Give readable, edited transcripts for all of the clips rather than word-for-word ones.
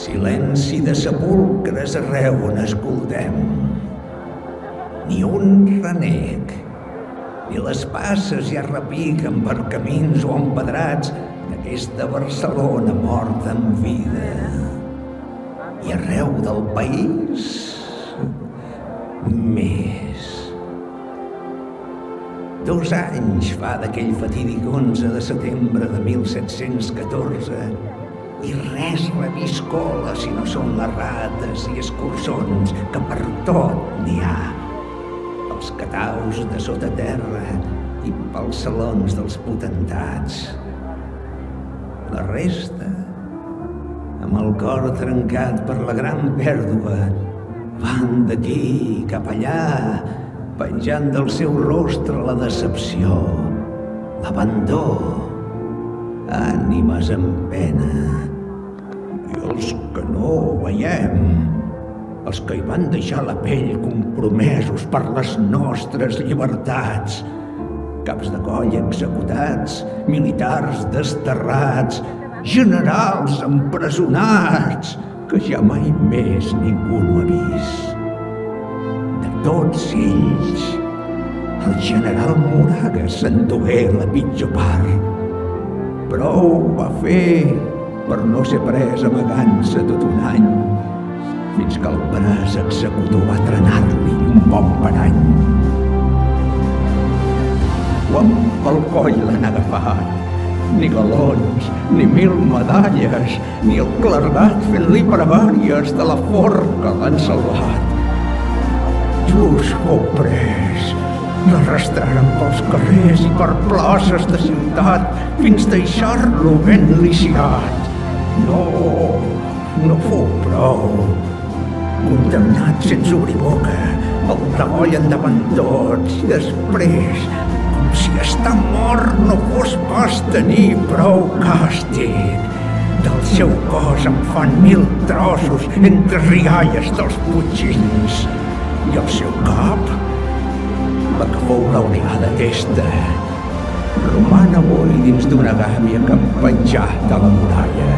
Silenci de sepulcres arreu on escoltem. Ni un renec, ni les passes ja repiguen per camins o empedrats d'aquesta Barcelona morta en vida. I arreu del país, més. 2 anys fa d'aquell fatídic 11 de setembre de 1714 i res reviscola si no són les rates i escurçons que per tot n'hi ha. Els cataus de sota terra i pels salons dels potentats. La resta, amb el cor trencat per la gran pèrdua, van d'aquí cap allà, penjant del seu rostre la decepció, l'abandó, ànimes en pena. I els que no ho veiem, els que hi van deixar la pell compromesos per les nostres llibertats, caps de coll executats, militars desterrats, generals empresonats, que ja mai més ningú no ha vist. De tots ells, el general Moragues s'endugué la pitjor part. Prou va fer per no ser pres amagant-se tot un any, fins que el pres executor va trenar-li un bon parany. Quan pel coll l'han agafat, ni galons, ni 1000 medalles, ni el clergat fent-li pregàries de la forca l'han salvat. Just fou pres, l'arrastraren pels carrers i per places de ciutat fins deixar-lo ben lisiat. No fou prou. Condemnat sense obrir boca, el degollen davant tots i després, com si estar mort no fos pas tenir prou càstig. Del seu cos en fan 1000 trossos entre rialles dels putxins. I el seu cap, la que fou l'aureada testa, roman avui dins d'una gàbia que han penjat a la muralla.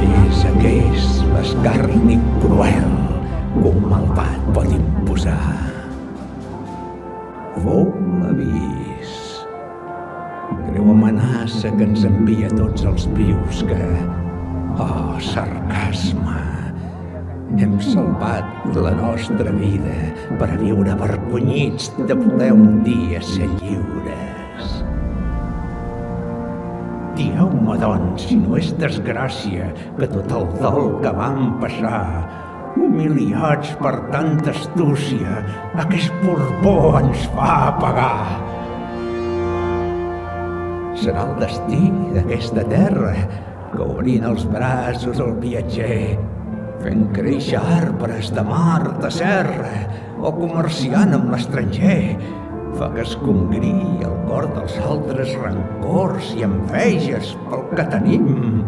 És aquest l'escàrnic cruel que un malvat pot imposar. Fou l'avís, greu amenaça que ens envia a tots els vius que, oh, sarcasme, hem salvat la nostra vida per a viure avergonyits de voler un dia ser lliures. Dieu-me, doncs, si no és desgràcia que tot el dol que vam passar, humiliats per tanta astúcia, aquest Borbó ens fa pagar. Serà el destí d'aquesta terra que, obrint els braços al viatger, fent créixer arbres de mar, de serra, o comerciant amb l'estranger, fa que es congriï el cor dels altres rancors i enveges pel que tenim,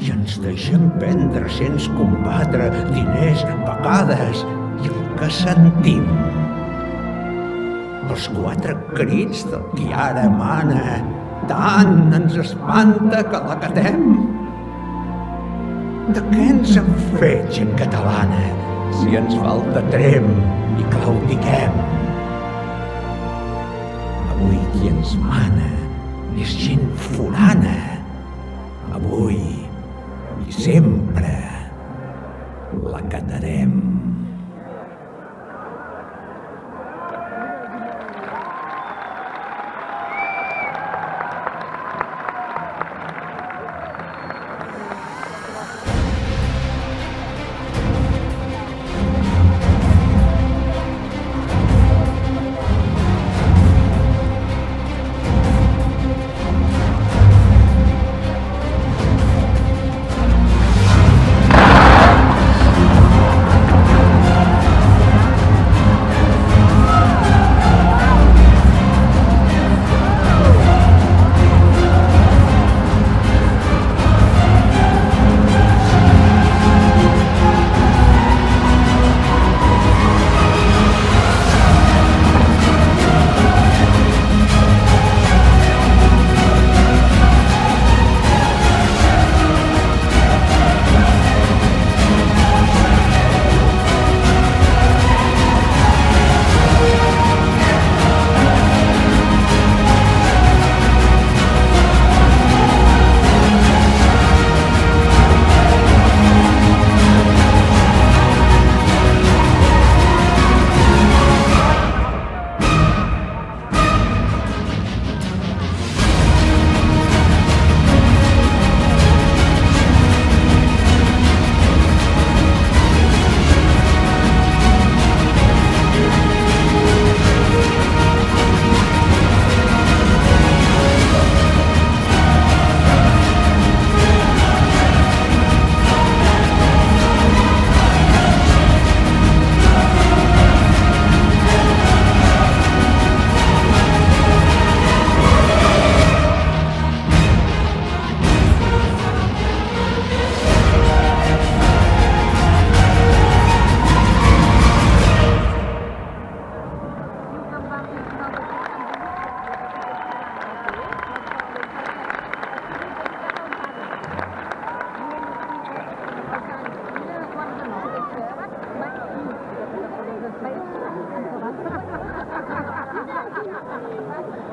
i ens deixem prendre sense combatre diners, vegades i el que sentim. Els 4 crits del qui ara mana tant ens espanta que l'acatem. De què ens hem fet gent catalana si ens falta trem i claudiquem? Avui qui ens mana és gent forana. Avui i sempre la catarem.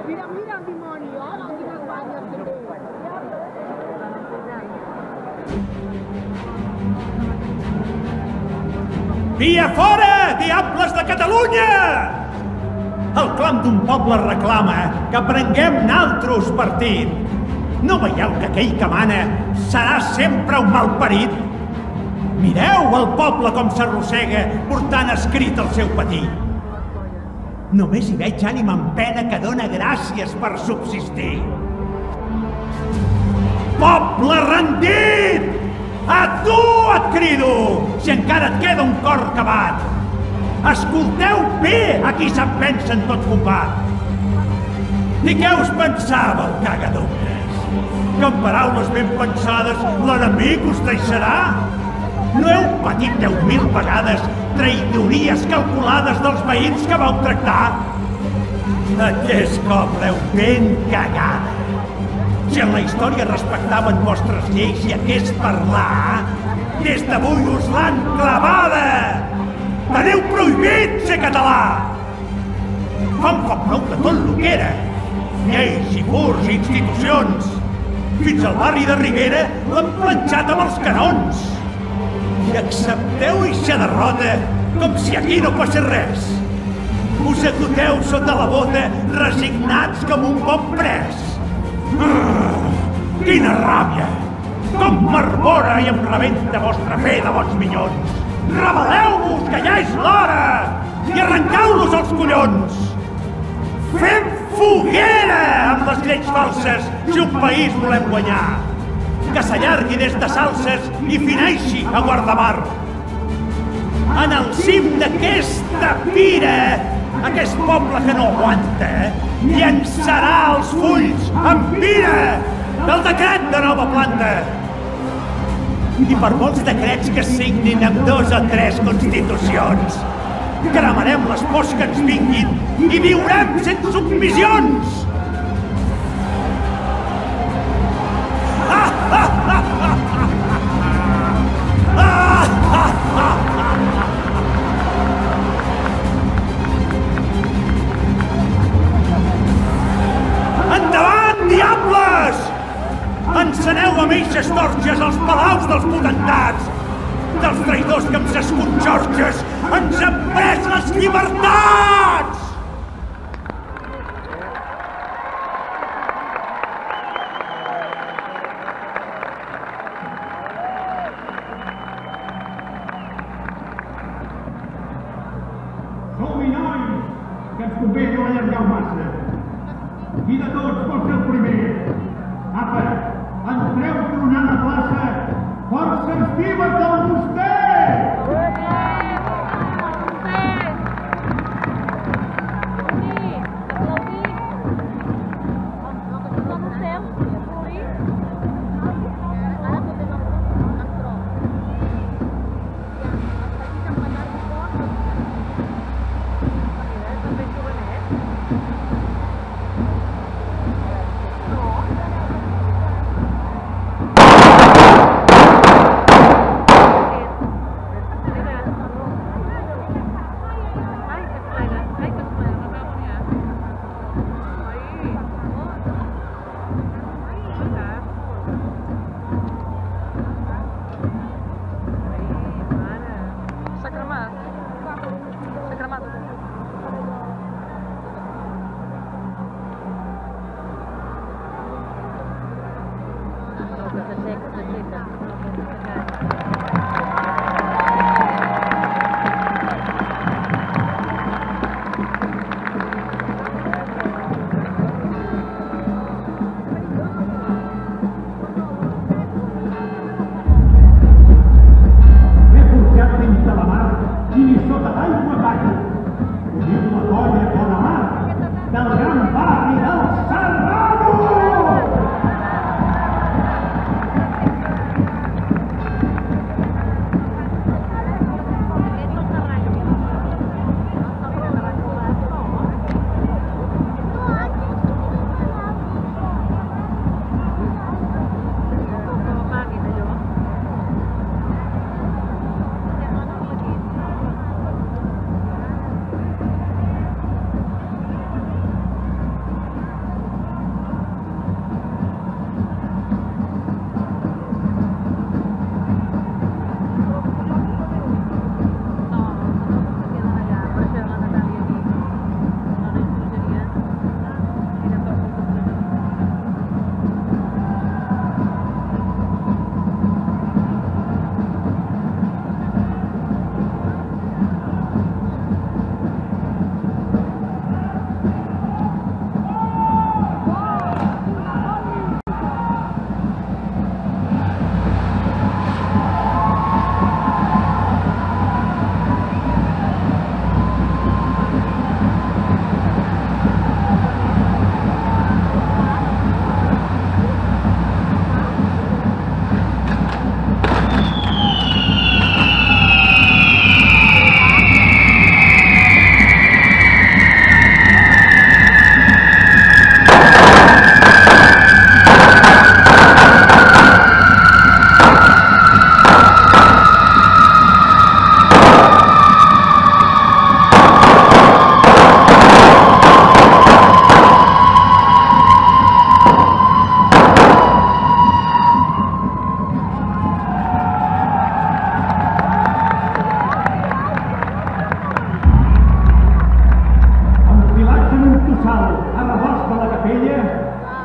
Mira, mira el dimoni, oh, quines banyes que té. Via fora, diables de Catalunya! El clam d'un poble reclama que prenguem naltros partit. No veieu que aquell que mana serà sempre un malparit? Mireu el poble com s'arrossega portant escrit el seu patir. Només hi veig ànima en pena que dona gràcies per subsistir. Poble rendit! A tu et crido, si encara et queda un cor acabat. Escolteu bé a qui se'n pensa en tot combat. I què us pensava el cagadubres? Que amb paraules ben pensades l'enemic us deixarà? No heu patit 10.000 vegades traïdories calculades dels veïns que vau tractar? Aquest cop l'heu ben cagada. Si en la història respectaven vostres lleis i hagués parlar, des d'avui us l'han clavada! Teniu prohibit ser català! Fan foc nou de tot el que era. Lleis i furs i institucions. Fins al barri de Ribera l'han planxat amb els canons. I accepteu eixa derrota com si aquí no passés res. Us acoteu sota la bota resignats com un bon pres. Quina ràbia! Com m'arbora i em rebenta vostra fe de bons minyons! Rebel·leu-vos, que ja és l'hora! I arrencau-los els collons! Fem foguera amb les lleis falses si un país volem guanyar! Que s'allargui des de Salses i fineixi a Guardamar! En el cim d'aquesta pira, aquest poble que no aguanta llançarà els fulls amb pira del decret de nova planta. I per molts decrets que signin amb 2 o 3 constitucions, cremarem les pors que ens vinguin i viurem sense submissions! Endavant, diables! Enceneu amb eixes torxes els palaus dels potentats! Dels traïdors que amb ses conxorxes ens han pres les llibertats! Som-hi, nois, que ens convé no allargar massa. I de tots vol ser el primer. Apa, entreu tronant a plaça, forces vives del Vostè!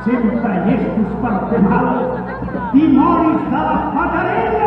sempre llestos per fer mal, dimonis de la fatarella!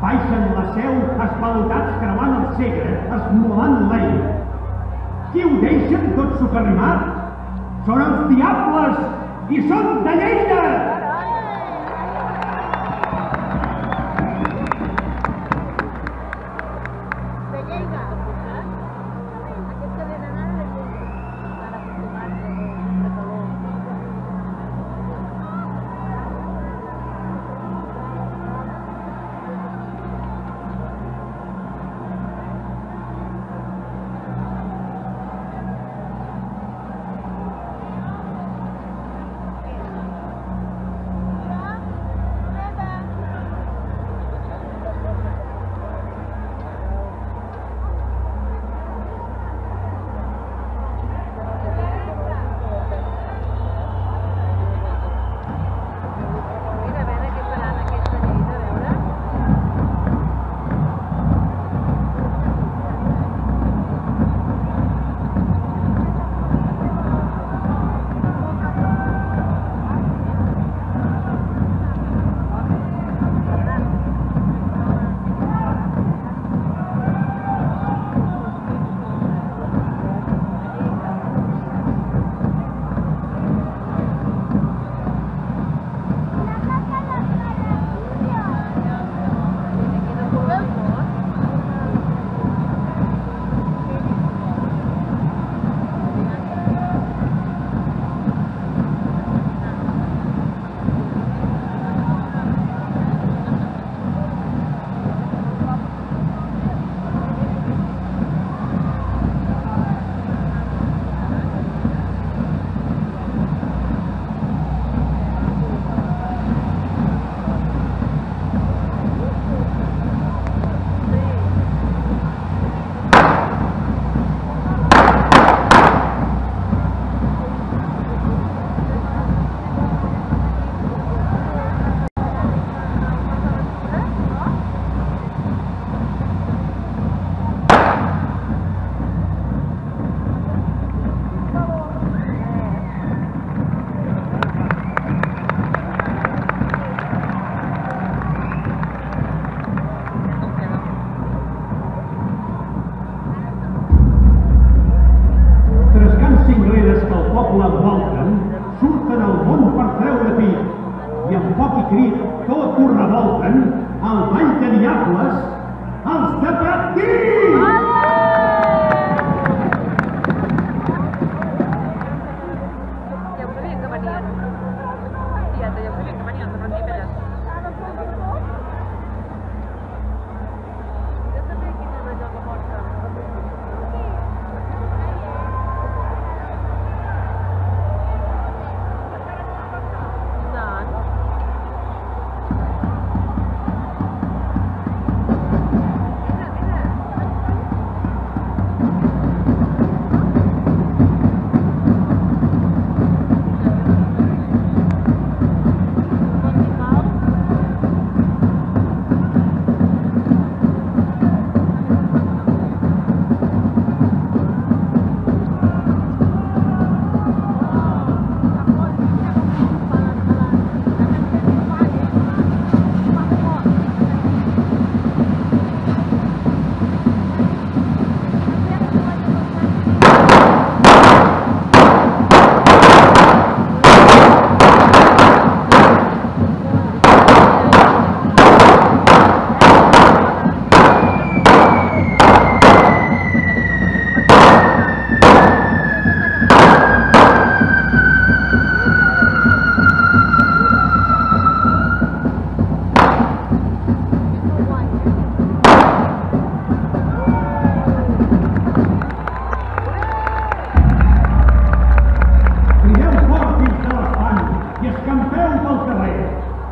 Baixen la seu espalotats cremant el Segre, esmolant l'aire. Qui ho deixen tot socarrimat? Són els diables i són de Lleida!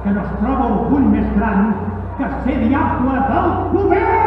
que no es troba orgull més gran que ser diable del poder!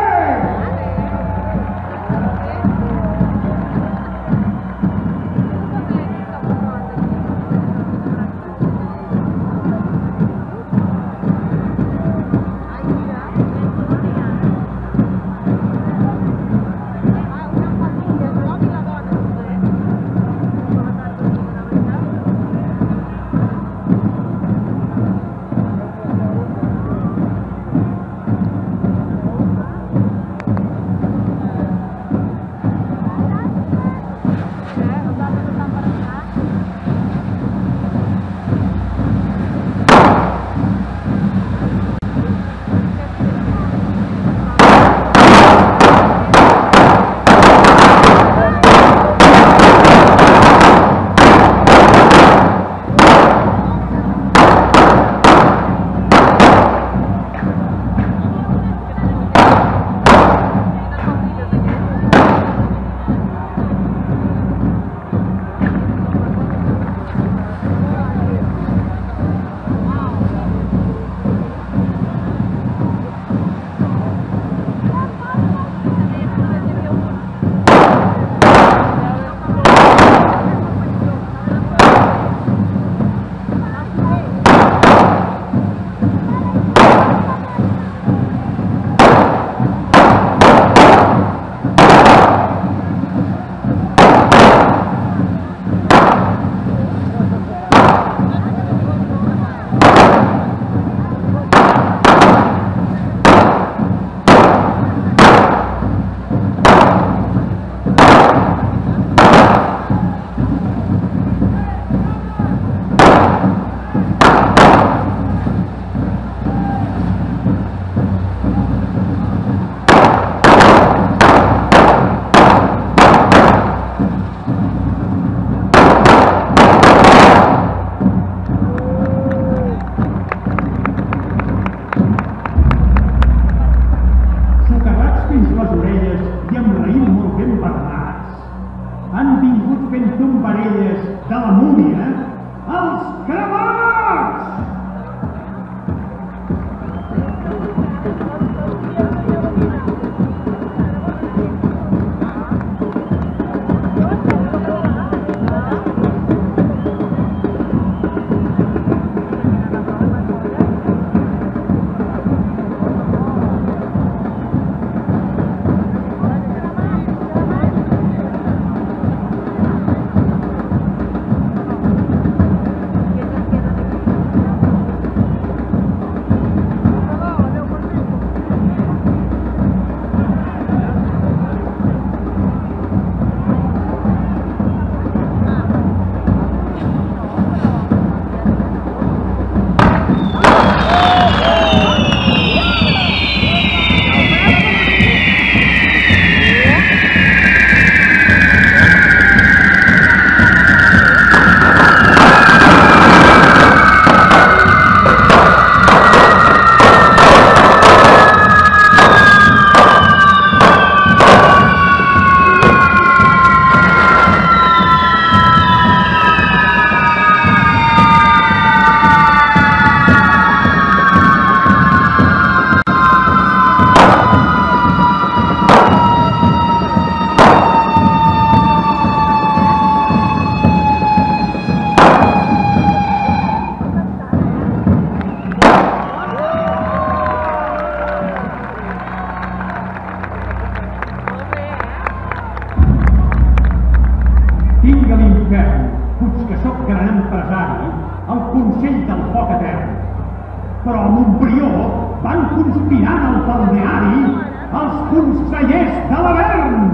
Però a Montbrió van conspirant al balneari els consellers de l'Avern!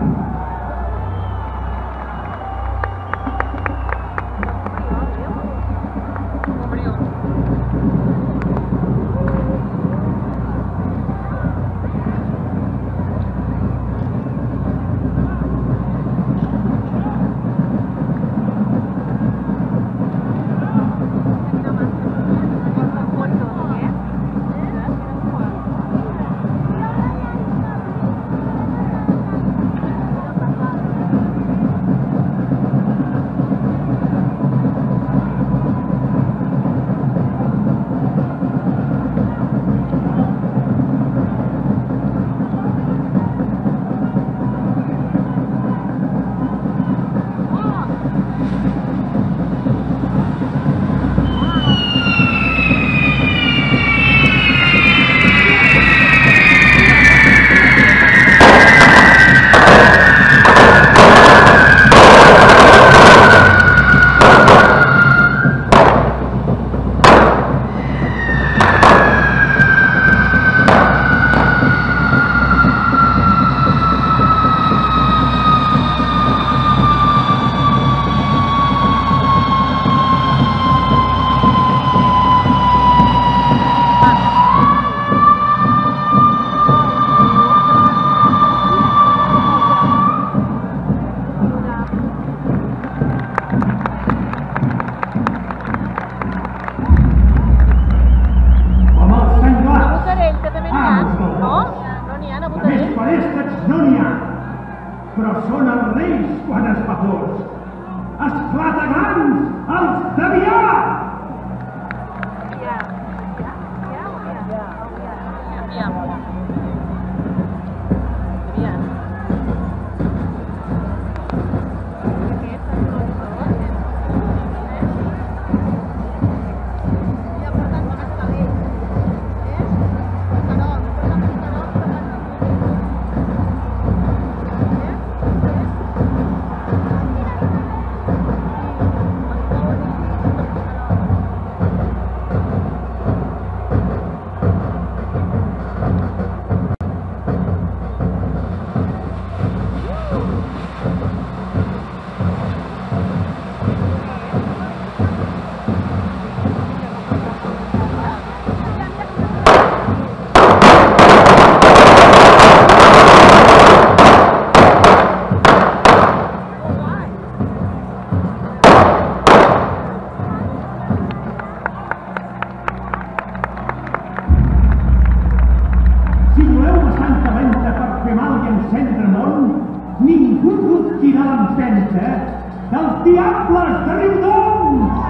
creix quan es fa fos. Esclatagants, els d'Avià! Dels diables de Riudoms!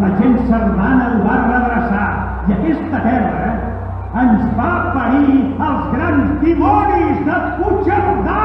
La gent cerdana ho va redreçar i aquesta terra ens va parir els grans dimonis de Puigcerdà!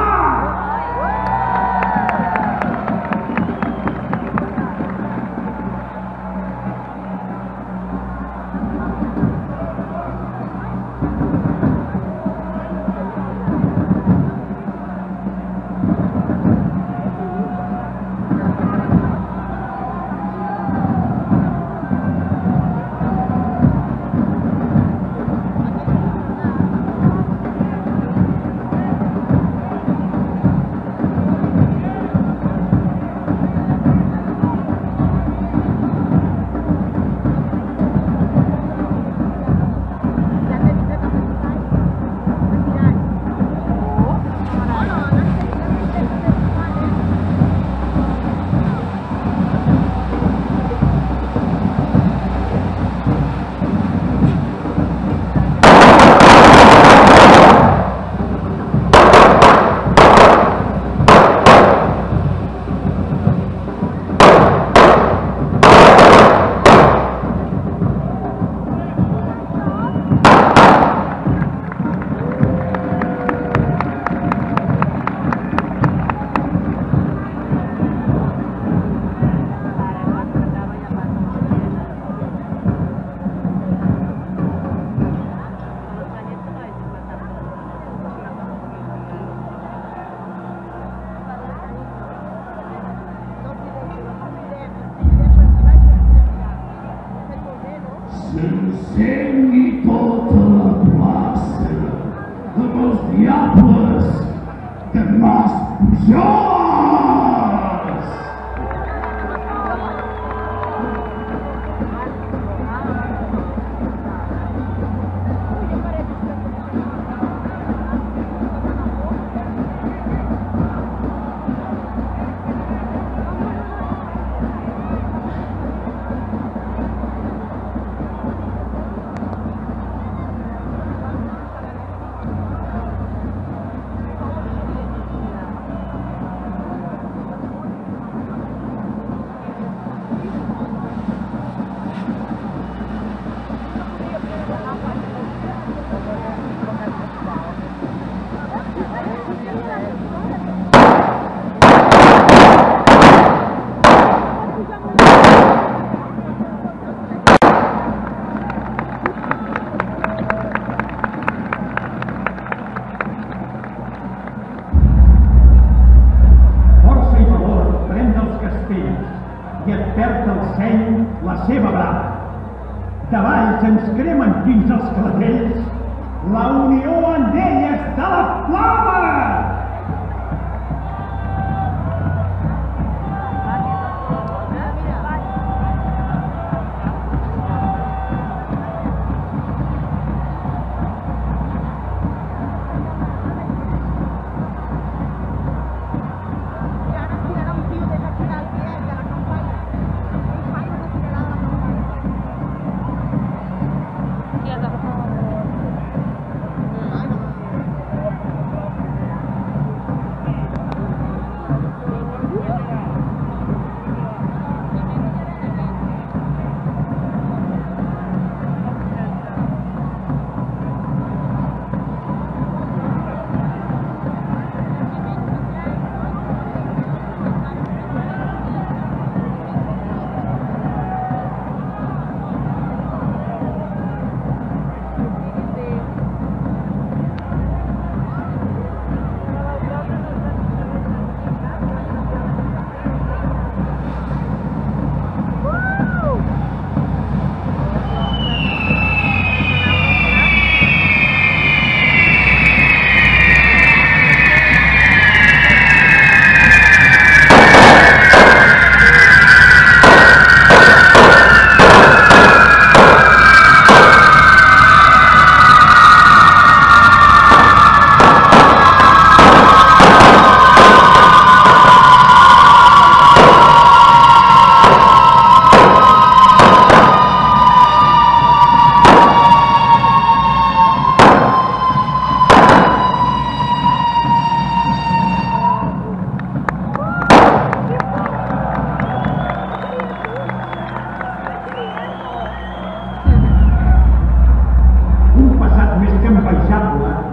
Jaws! I et perd el seny la seva brava. Davall se'ns cremen fins als clavells la unió en elles de la flama!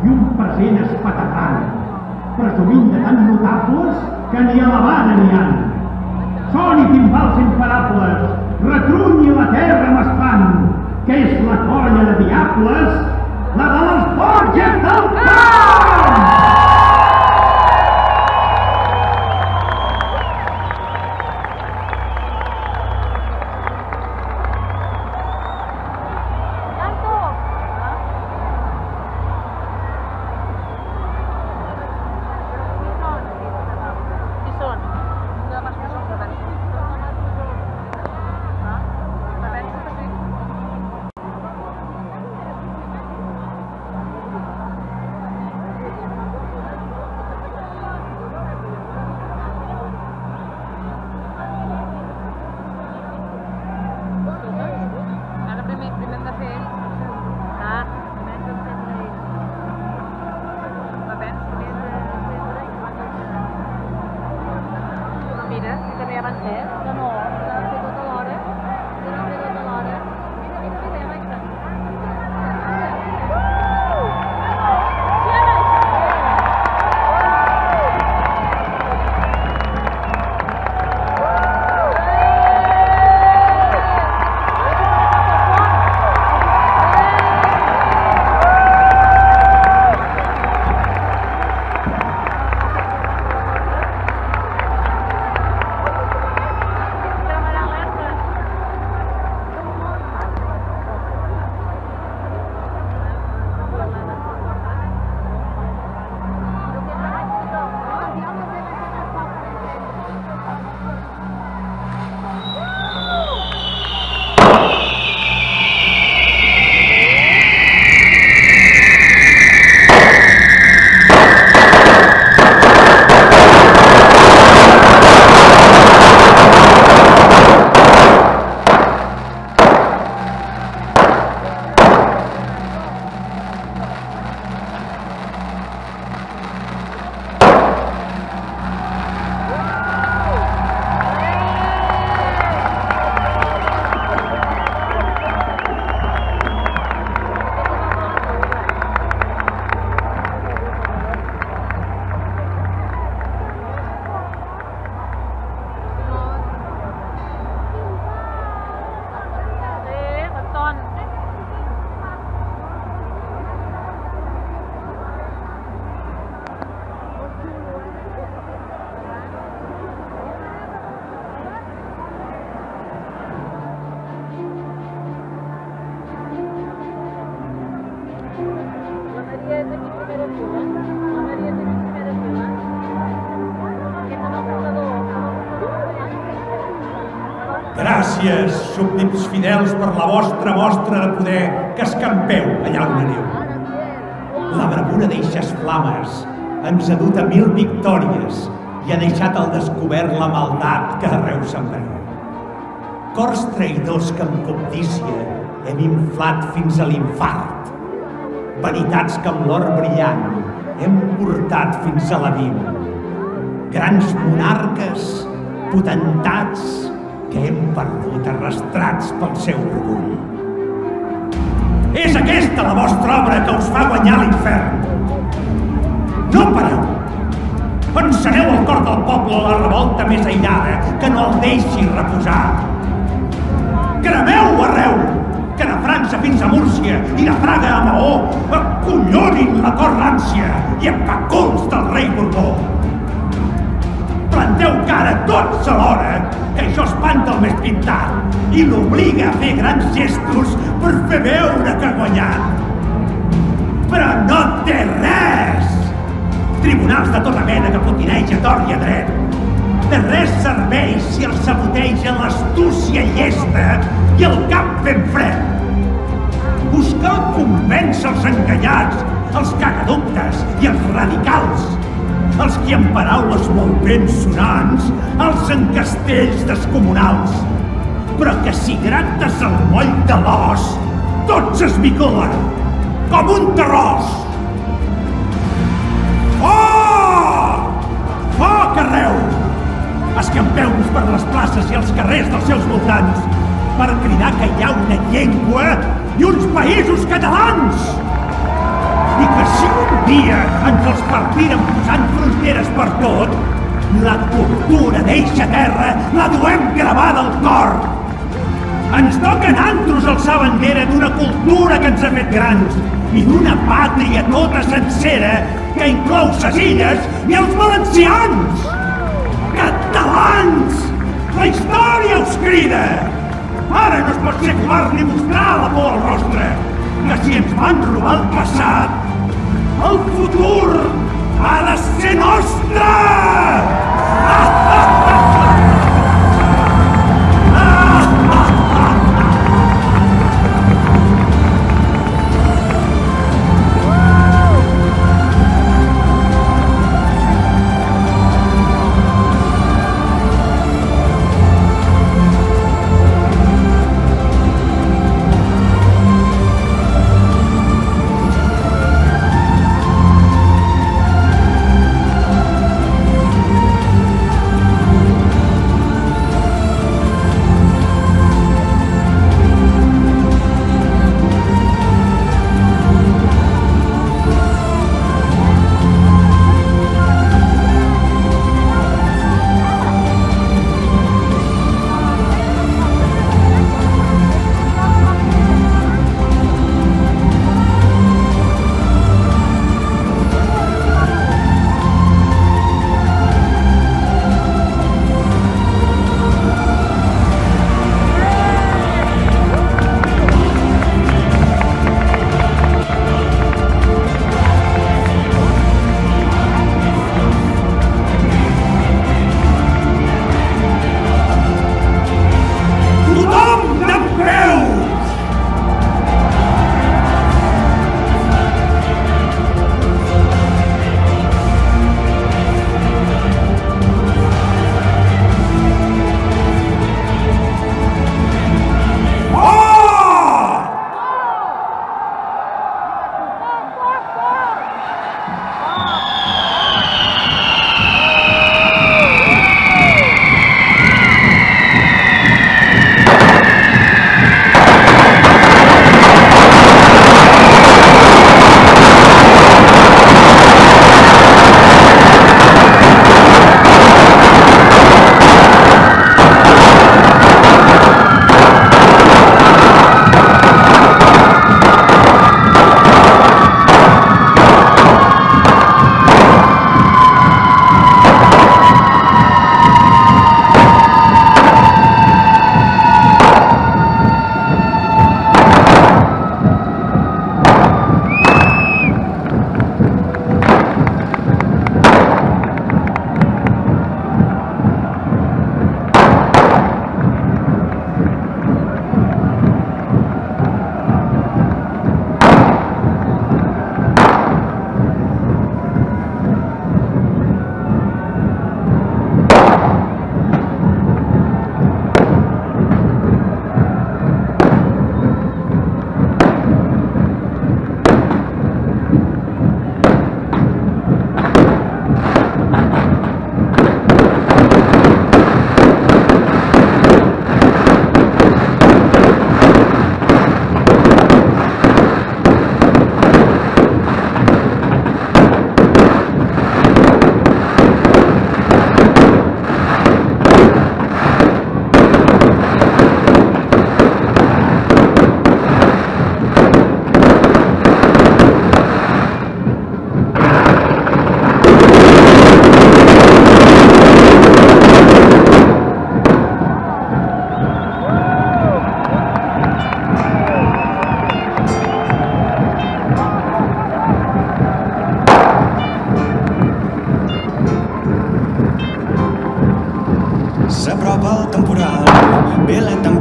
I un present espaterrant, presumint de tan notables que ni a l'Havana n'hi han. Són i timbals imparables, retrunyi la terra amb espant, que és la colla de diables, la de les Borges del Camp! Gràcies, súbdits fidels, per la vostra mostra de poder que escampeu allà on aneu. La bravura d'eixes flames ens ha dut a 1000 victòries i ha deixat al descobert la maldat que arreu sembreu. Cors traïdors que amb cobdícia hem inflat fins a l'infart. Veritats que amb l'or brillant hem portat fins a l'abim. Grans monarques, potentats, que hem perdut arrastrats pel seu orgull. És aquesta la vostra obra que us fa guanyar l'infern. No pareu! Enceneu el cor del poble a la revolta més aïrada, que no el deixi reposar. Cremeu arreu, que de França fins a Múrcia i de Praga a Maó acollonin la cor rància i empaculs del rei Borbó. Planteu cara tots alhora, que això espanta el més pintat i l'obliga a fer grans gestos per fer veure que ha guanyat. Però no té res! Tribunals de tota mena que potineja a tort i a dret. De res serveix si els saboteja l'astúcia llesta i el cap ben fred. Us cal convèncer els enganyats, els cagadubtes i els radicals, els qui amb paraules molt ben sonants alcen castells descomunals, però que si grates el moll de l'os, tots es micolen, com un terròs. Foc! Foc arreu! Escampeu-vos per les places i els carrers dels seus voltants per cridar que hi ha una llengua i uns països catalans! I que si un dia ens els partirem posant fronteres per tot, la cultura d'eixa terra la duem gravada al cor. Ens toca a nantros alçar bandera d'una cultura que ens ha fet grans i d'una pàtria tota sencera que inclou ses illes i els valencians. Catalans! La història us crida! Ara no es pot ser covard ni mostrar la por al rostre, que si ens van robar el passat, el futur ha de ser nostre!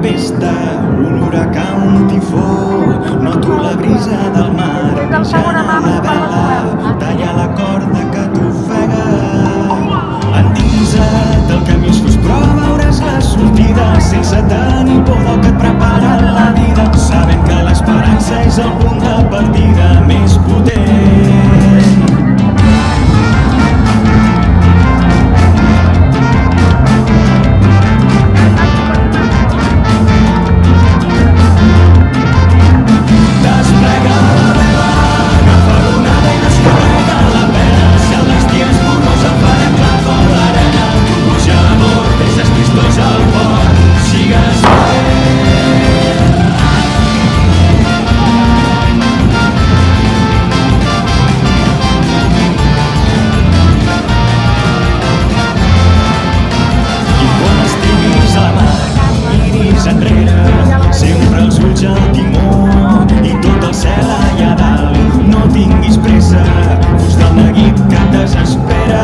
tempesta, un huracà, un tifó. Noto la brisa del mar, pinxant a la vela, talla la corda que t'ofega. Endinsa't el camí és fos, però veuràs la sortida sense tenir por del que et prepara la vida, sabent que l'esperança és el punt de partida més potent. Sempre els ulls al timó i tot el cel allà dalt. No tinguis pressa, fos del neguit que et desespera.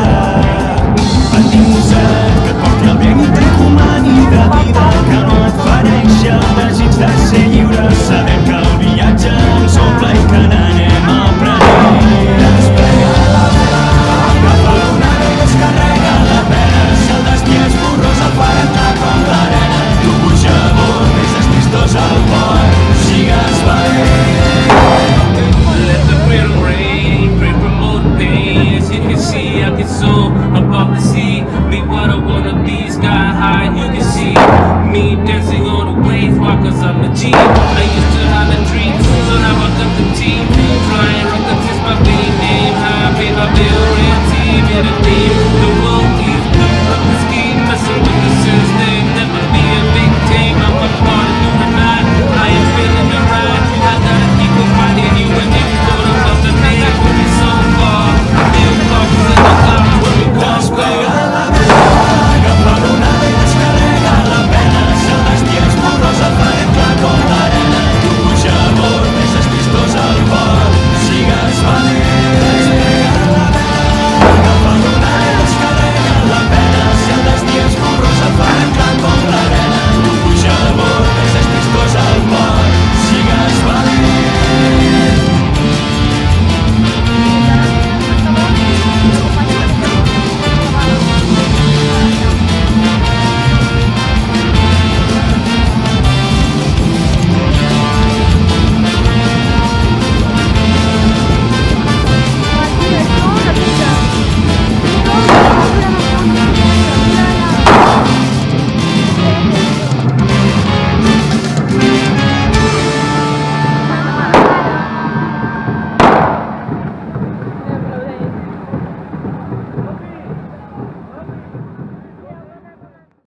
Endinsa't, que et porti el vent i t'encomani de vida, que no et fereixi el desig de ser lliure, sabent que el viatge ens omple i que n'anem aprenent. Desplega la vela, agafa l'onada i descarrega la pena. Si el destí és borrós el farà entrar com l'arena. Tu puja a bord, deixes tristos al port, sigues valent. Let the real rain, pray promote pain. As you can see, I can soar above the sea. Be what I wanna be, sky high, you can see me dancing on the waves, why? Cause I'm a G. I used to have a dream, so now I got the team. Flying rockets is my big name, high, pay my bill, real team, in the